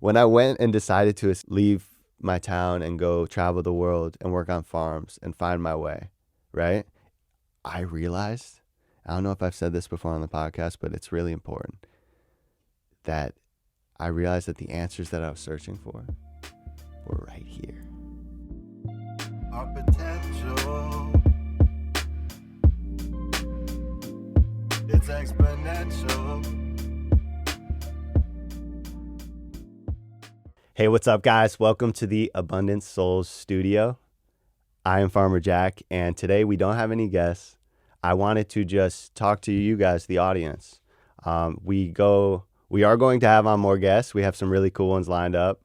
when I went and decided to leave my town and go travel the world and work on farms and find my way, right? I realized, I don't know if I've said this before on the podcast, but it's really important that I realized that the answers that I was searching for were right here. Our potential, it's exponential. Hey, what's up, guys? Welcome to the Abundant Souls Studio. I am Farmer Jack, and today we don't have any guests. I wanted to just talk to you guys, the audience. We are going to have on more guests. We have some really cool ones lined up,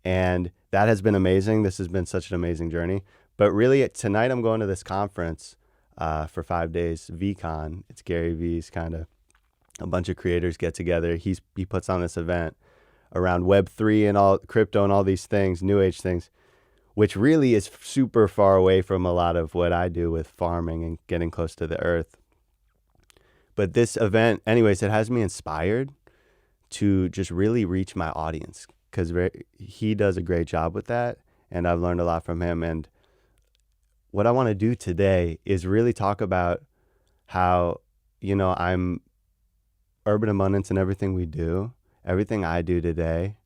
and that has been amazing. This has been such an amazing journey. But really, tonight I'm going to this conference for 5 days, VCon. It's Gary V's kind of a bunch of creators get together. He puts on this event around Web3 and all crypto and all these things, new age things, which really is super far away from a lot of what I do with farming and getting close to the earth. But this event, anyways, it has me inspired to just really reach my audience because he does a great job with that. And I've learned a lot from him. And what I want to do today is really talk about how, I'm urban abundance and everything we do. Everything I do today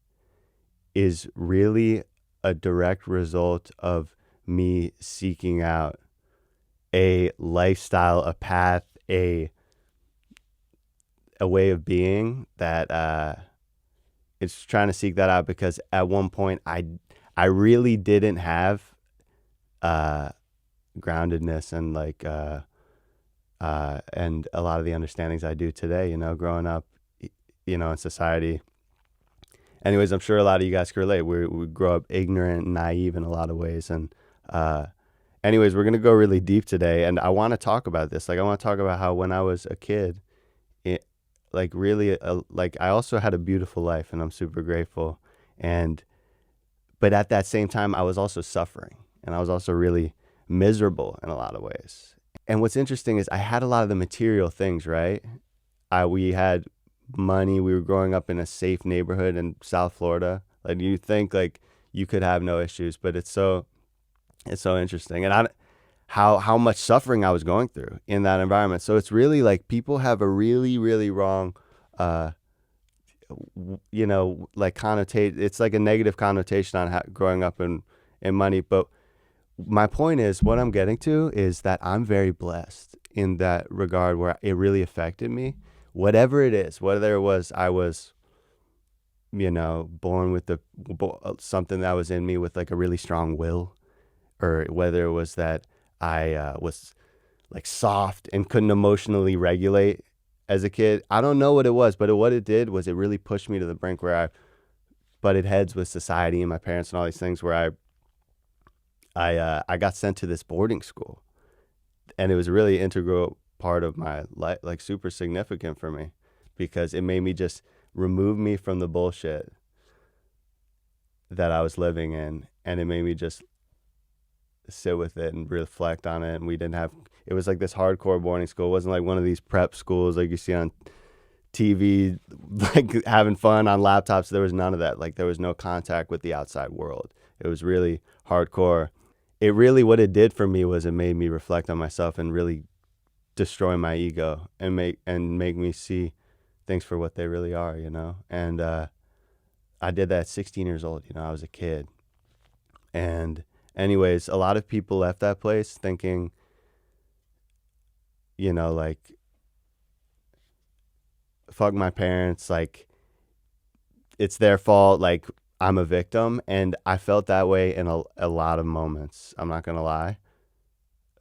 is really a direct result of me seeking out a lifestyle, a path, a way of being that it's trying to seek that out because at one point I really didn't have groundedness and and a lot of the understandings I do today, growing up in society. Anyways, I'm sure a lot of you guys can relate. We grow up ignorant and naive in a lot of ways. And anyways, we're going to go really deep today. And I want to talk about this. I want to talk about how when I was a kid, I also had a beautiful life and I'm super grateful. But at that same time, I was also suffering and I was also really miserable in a lot of ways. And what's interesting is I had a lot of the material things, right? We had money. We were growing up in a safe neighborhood in South Florida. Like you think like you could have no issues, but it's so interesting. And how much suffering I was going through in that environment. So it's really like people have a really, really wrong, connotate. It's like a negative connotation on growing up in money. But my point is, what I'm getting to is that I'm very blessed in that regard where it really affected me. Whatever it is, whether it was I was, born with something that was in me with like a really strong will, or whether it was that I was like soft and couldn't emotionally regulate as a kid. I don't know what it was, but what it did was it really pushed me to the brink where I butted heads with society and my parents and all these things where I got sent to this boarding school, and it was a really integral part of my life, like super significant for me because it made me just remove me from the bullshit that I was living in, and it made me just sit with it and reflect on it. And it was like this hardcore boarding school. It wasn't like one of these prep schools like you see on TV, like having fun on laptops. There was none of that. Like there was no contact with the outside world. It was really hardcore. What it did for me was it made me reflect on myself and really destroy my ego and make me see things for what they really are, And I did that at 16 years old. I was a kid. And anyways, a lot of people left that place thinking, like, fuck my parents, like it's their fault, like I'm a victim. And I felt that way in a lot of moments. I'm not gonna lie.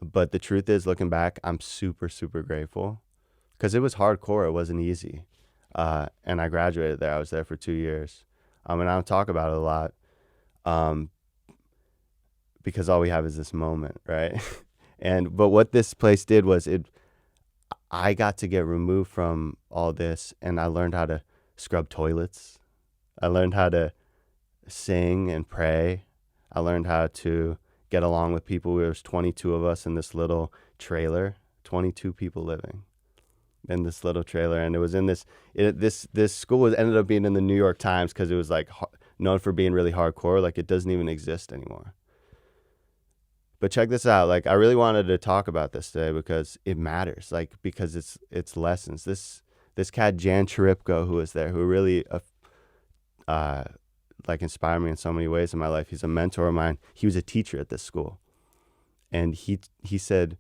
But the truth is, looking back, I'm super, super grateful because it was hardcore. It wasn't easy. And I graduated there. I was there for 2 years. And I don't talk about it a lot because all we have is this moment, right? But what this place did was I got to get removed from all this, and I learned how to scrub toilets. I learned how to sing and pray. I learned how to get along with people. There was 22 of us in this little trailer, 22 people living in this little trailer. And it was in this school ended up being in the New York Times because it was like known for being really hardcore, like it doesn't even exist anymore. But check this out. Like I really wanted to talk about this today because it matters. Like because it's lessons. This cat Jan Charipko, who was there, who really like inspired me in so many ways in my life. He's a mentor of mine. He was a teacher at this school, and he said,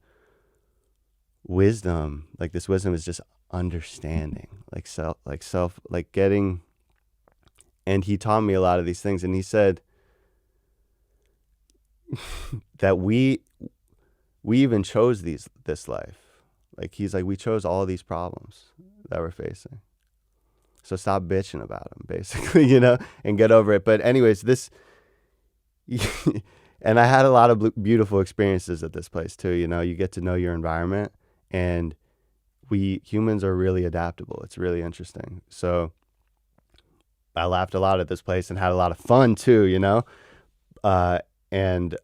wisdom, like this wisdom is just understanding, like getting. And he taught me a lot of these things, and he said that we even chose this life. Like he's like, we chose all these problems that we're facing. So stop bitching about them, basically, and get over it. But anyways, and I had a lot of beautiful experiences at this place too. You get to know your environment, and we humans are really adaptable. It's really interesting. So I laughed a lot at this place and had a lot of fun too, and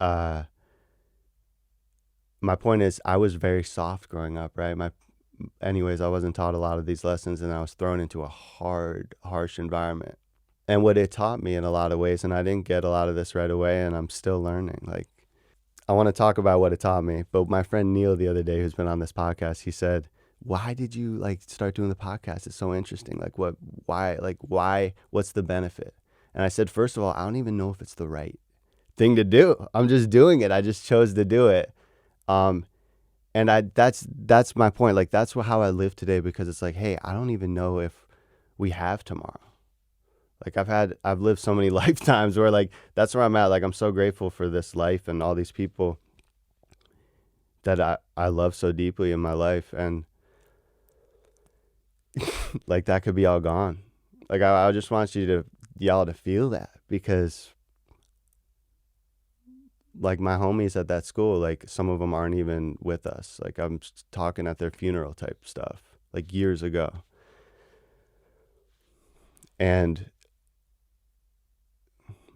my point is I was very soft growing up, right? Anyways, I wasn't taught a lot of these lessons, and I was thrown into a harsh environment. And what it taught me in a lot of ways, and I didn't get a lot of this right away, and I'm still learning. Like, I want to talk about what it taught me. But my friend Neil the other day, who's been on this podcast, he said, why did you like start doing the podcast? It's so interesting. Like why, what's the benefit? And I said, first of all, I don't even know if it's the right thing to do. I'm just doing it. I just chose to do it. And that's my point. Like, that's how I live today, because it's like, hey, I don't even know if we have tomorrow. Like I've lived so many lifetimes where like, that's where I'm at. Like, I'm so grateful for this life and all these people that I love so deeply in my life. And like, that could be all gone. Like, I just want y'all to feel that, because like my homies at that school, like some of them aren't even with us. Like, I'm talking at their funeral type stuff, like years ago. And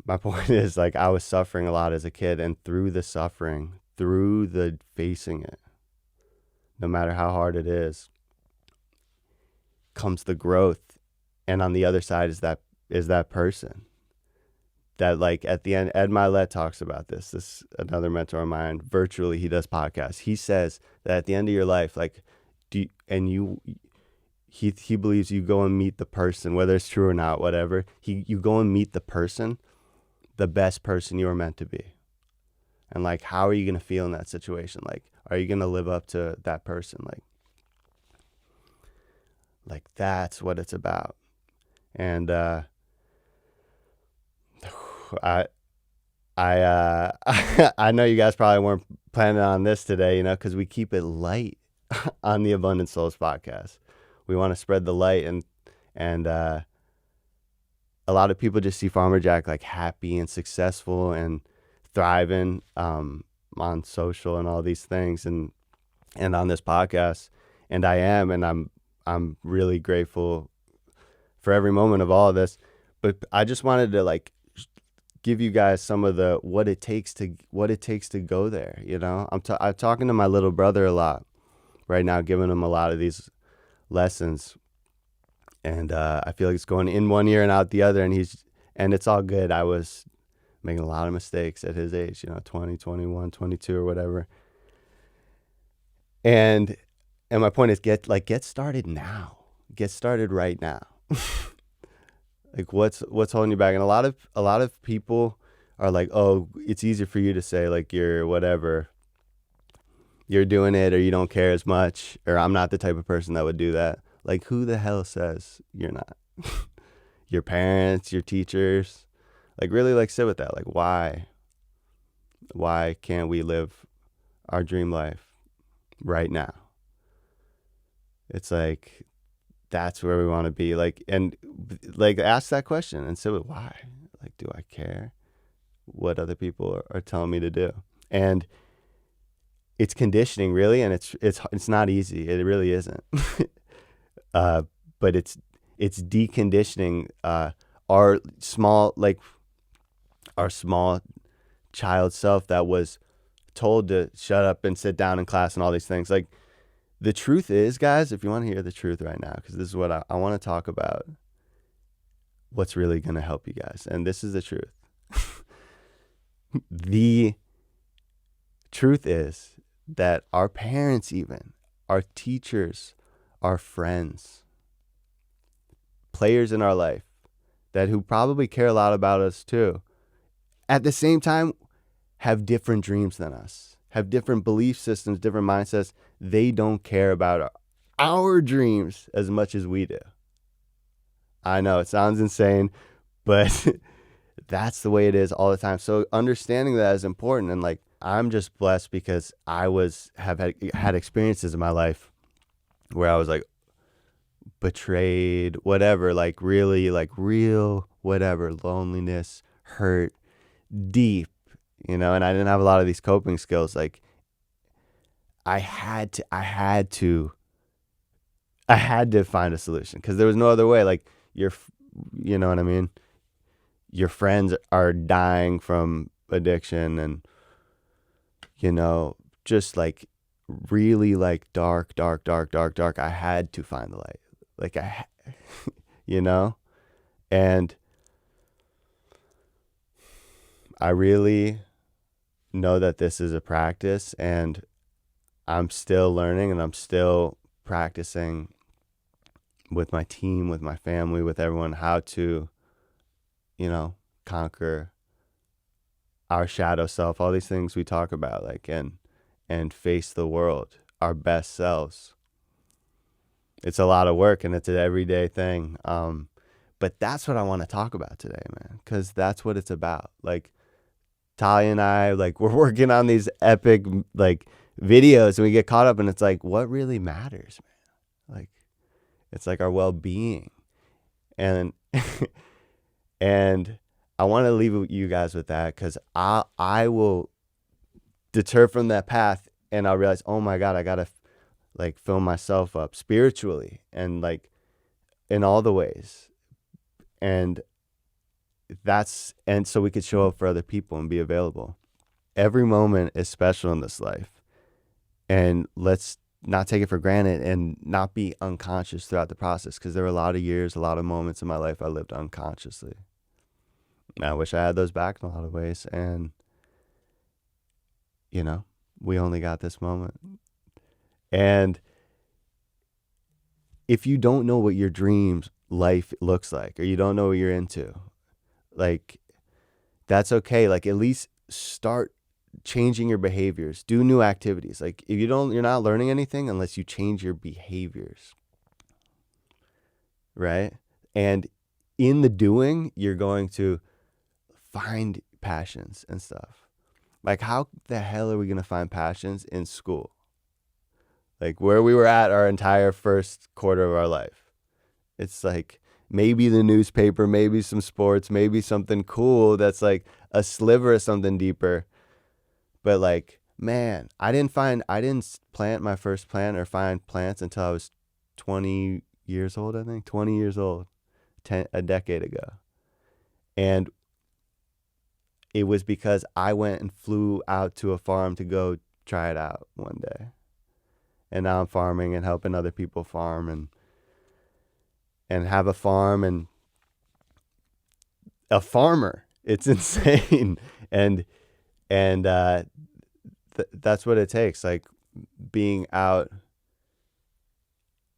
my point is, like, I was suffering a lot as a kid, and through the suffering, through the facing it, no matter how hard it is, comes the growth. And on the other side is that person that, like, at the end, Ed Milet talks about this another mentor of mine, virtually, he does podcasts. He says that at the end of your life, like, he believes you go and meet the person, whether it's true or not, whatever, you go and meet the person, the best person you were meant to be. And like, how are you going to feel in that situation? Like, are you going to live up to that person? Like that's what it's about. And, I I know you guys probably weren't planning on this today, because we keep it light on the Abundant Souls podcast. We want to spread the light, and a lot of people just see Farmer Jack like happy and successful and thriving on social and all these things, and on this podcast, and I am, and I'm really grateful for every moment of all of this. But I just wanted to like give you guys some of the what it takes to go there. I'm talking to my little brother a lot right now, giving him a lot of these lessons, and I feel like it's going in one ear and out the other, and it's all good. I was making a lot of mistakes at his age, 20, 21, 22 or whatever. And my point is, get started now. Get started right now. Like, what's holding you back? And a lot of people are like, oh, it's easier for you to say, like, you're whatever, you're doing it, or you don't care as much, or I'm not the type of person that would do that. Like, who the hell says you're not? Your parents, your teachers, like, really, like, sit with that. Like, why can't we live our dream life right now? It's like, that's where we want to be. Like, and like, ask that question and sit with why. Like, do I care what other people are telling me to do? And it's conditioning, really, and it's not easy. It really isn't. But it's deconditioning our small child self that was told to shut up and sit down in class and all these things. Like, the truth is, guys, if you want to hear the truth right now, because this is what I want to talk about, what's really going to help you guys. And this is the truth. The truth is that our parents, even our teachers, our friends, players in our life that who probably care a lot about us too, at the same time have different dreams than us, have different belief systems, different mindsets. They don't care about our dreams as much as we do. I know it sounds insane, but that's the way it is all the time. So understanding that is important. And like, I'm just blessed because have had experiences in my life where I was like betrayed, whatever, like really like real, whatever, loneliness, hurt, deep, and I didn't have a lot of these coping skills. Like I had to find a solution because there was no other way. Like you know what I mean? Your friends are dying from addiction and, just like really like dark. I had to find the light. Like and I really know that this is a practice, and I'm still learning and I'm still practicing with my team, with my family, with everyone, how to, conquer our shadow self, all these things we talk about, like, and face the world, our best selves. It's a lot of work and it's an everyday thing. But that's what I want to talk about today, man, because that's what it's about. Like, Talia and I, like, we're working on these epic, like, videos, and we get caught up, and it's like, what really matters, man? Like, it's like our well-being. And and I want to leave you guys with that, because I will deter from that path, and I'll realize, oh my God, I gotta like fill myself up spiritually and like in all the ways, and so we could show up for other people and be available. Every moment is special in this life, and let's not take it for granted and not be unconscious throughout the process, because there were a lot of years, a lot of moments in my life I lived unconsciously. I wish I had those back in a lot of ways, and we only got this moment. And if you don't know what your dreams life looks like, or you don't know what you're into, like, that's okay. Like, at least start changing your behaviors, do new activities. Like, if you're not learning anything unless you change your behaviors, right? And in the doing, you're going to find passions and stuff. Like, how the hell are we going to find passions in school? Like, where we were at our entire first quarter of our life. It's like maybe the newspaper, maybe some sports, maybe something cool that's like a sliver of something deeper. But like, man, I didn't plant my first plant or find plants until I was 20 years old, I think. 20 years old, a decade ago. And it was because I went and flew out to a farm to go try it out one day. And now I'm farming and helping other people farm and have a farm and a farmer. It's insane. And that's what it takes, like being out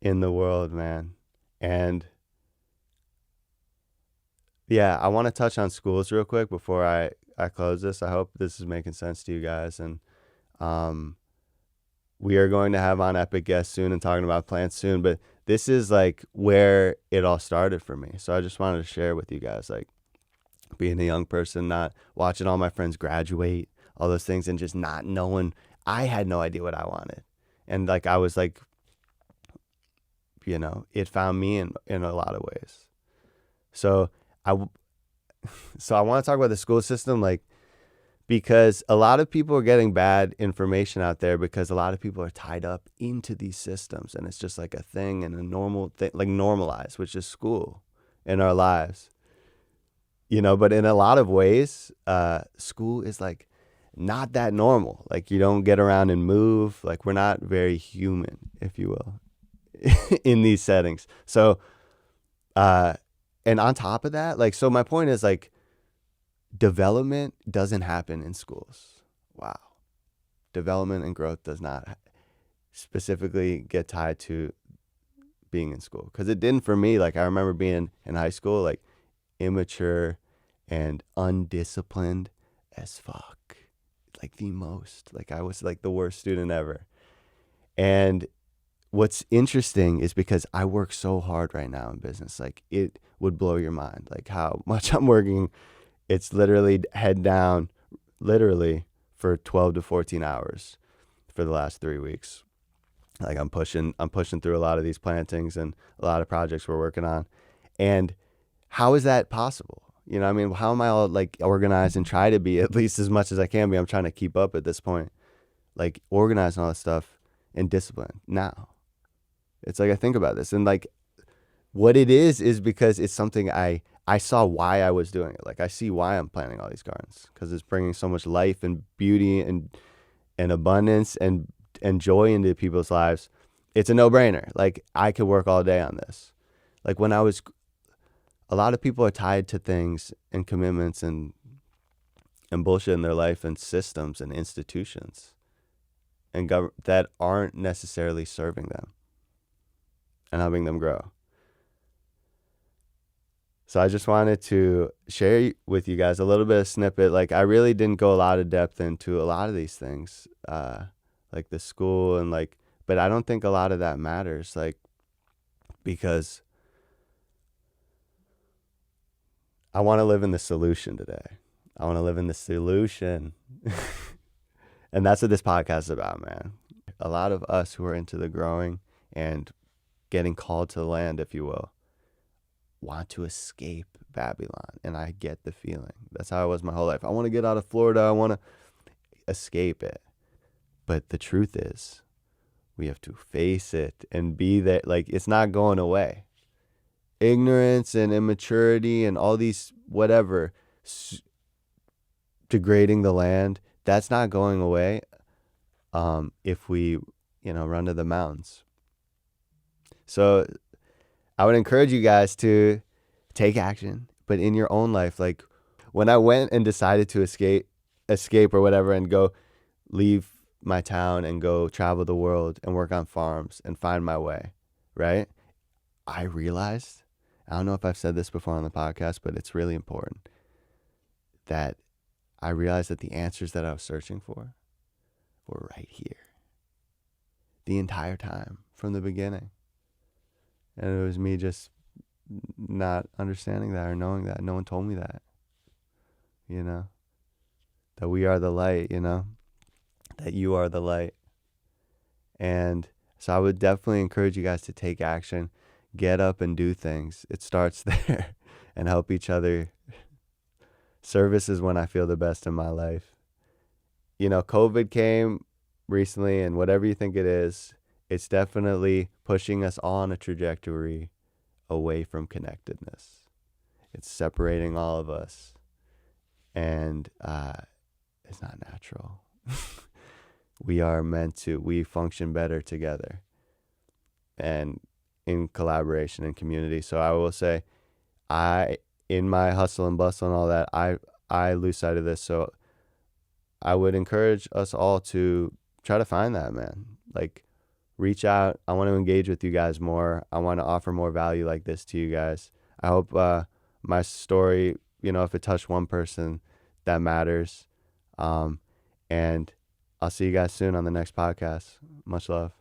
in the world, man. And yeah, I want to touch on schools real quick before I close this. I hope this is making sense to you guys. And we are going to have on epic guests soon and talking about plants soon, but this is like where it all started for me. So I just wanted to share with you guys, like, being a young person, not watching all my friends graduate, all those things, and just not knowing. I had no idea what I wanted. And like, I was like, it found me in a lot of ways. So I want to talk about the school system, like, because a lot of people are getting bad information out there because a lot of people are tied up into these systems, and it's just like a thing and a normal thing, like normalized, which is school in our lives. But in a lot of ways, school is like not that normal. Like, you don't get around and move. Like, we're not very human, if you will, in these settings. So, And on top of that, like, so my point is like development doesn't happen in schools. Wow. Development and growth does not specifically get tied to being in school, because it didn't for me. Like I remember being in high school, like immature and undisciplined as fuck, like the most. Like I was like the worst student ever. And what's interesting is because I work so hard right now in business, like it would blow your mind, like how much I'm working. It's literally head down, literally for 12 to 14 hours for the last 3 weeks. Like I'm pushing through a lot of these plantings and a lot of projects we're working on. And how is that possible? You know, I mean, how am I all like organized and try to be at least as much as I can be? I'm trying to keep up at this point, like organized and all that stuff and discipline. Now, it's like I think about this and like what it is because it's something I saw why I was doing it. Like I see why I'm planting all these gardens, because it's bringing so much life and beauty and abundance and joy into people's lives. It's a no-brainer. Like I could work all day on this. Like when I was, a lot of people are tied to things and commitments and bullshit in their life and systems and institutions and that aren't necessarily serving them and helping them grow. So I just wanted to share with you guys a little bit of snippet. Like I really didn't go a lot of depth into a lot of these things, like the school and like, but I don't think a lot of that matters, like, because I want to live in the solution today. I want to live in the solution. And that's what this podcast is about, man. A lot of us who are into the growing and getting called to the land, if you will, want to escape Babylon. And I get the feeling. That's how I was my whole life. I want to get out of Florida. I want to escape it. But the truth is, we have to face it and be there. Like, it's not going away. Ignorance and immaturity and all these whatever, degrading the land, that's not going away if we, run to the mountains. So I would encourage you guys to take action, but in your own life. Like when I went and decided to escape or whatever and go leave my town and go travel the world and work on farms and find my way, right? I realized, I don't know if I've said this before on the podcast, but it's really important, that I realized that the answers that I was searching for were right here the entire time from the beginning. And it was me just not understanding that or knowing that. No one told me that, that we are the light, that you are the light. And so I would definitely encourage you guys to take action, get up and do things. It starts there and help each other. Service is when I feel the best in my life. COVID came recently, and whatever you think it is, it's definitely pushing us on a trajectory away from connectedness. It's separating all of us, and it's not natural. We function better together and in collaboration and community. So I will say, in my hustle and bustle and all that, I lose sight of this. So I would encourage us all to try to find that, man. Like, reach out. I want to engage with you guys more. I want to offer more value like this to you guys. I hope my story, if it touched one person, that matters. And I'll see you guys soon on the next podcast. Much love.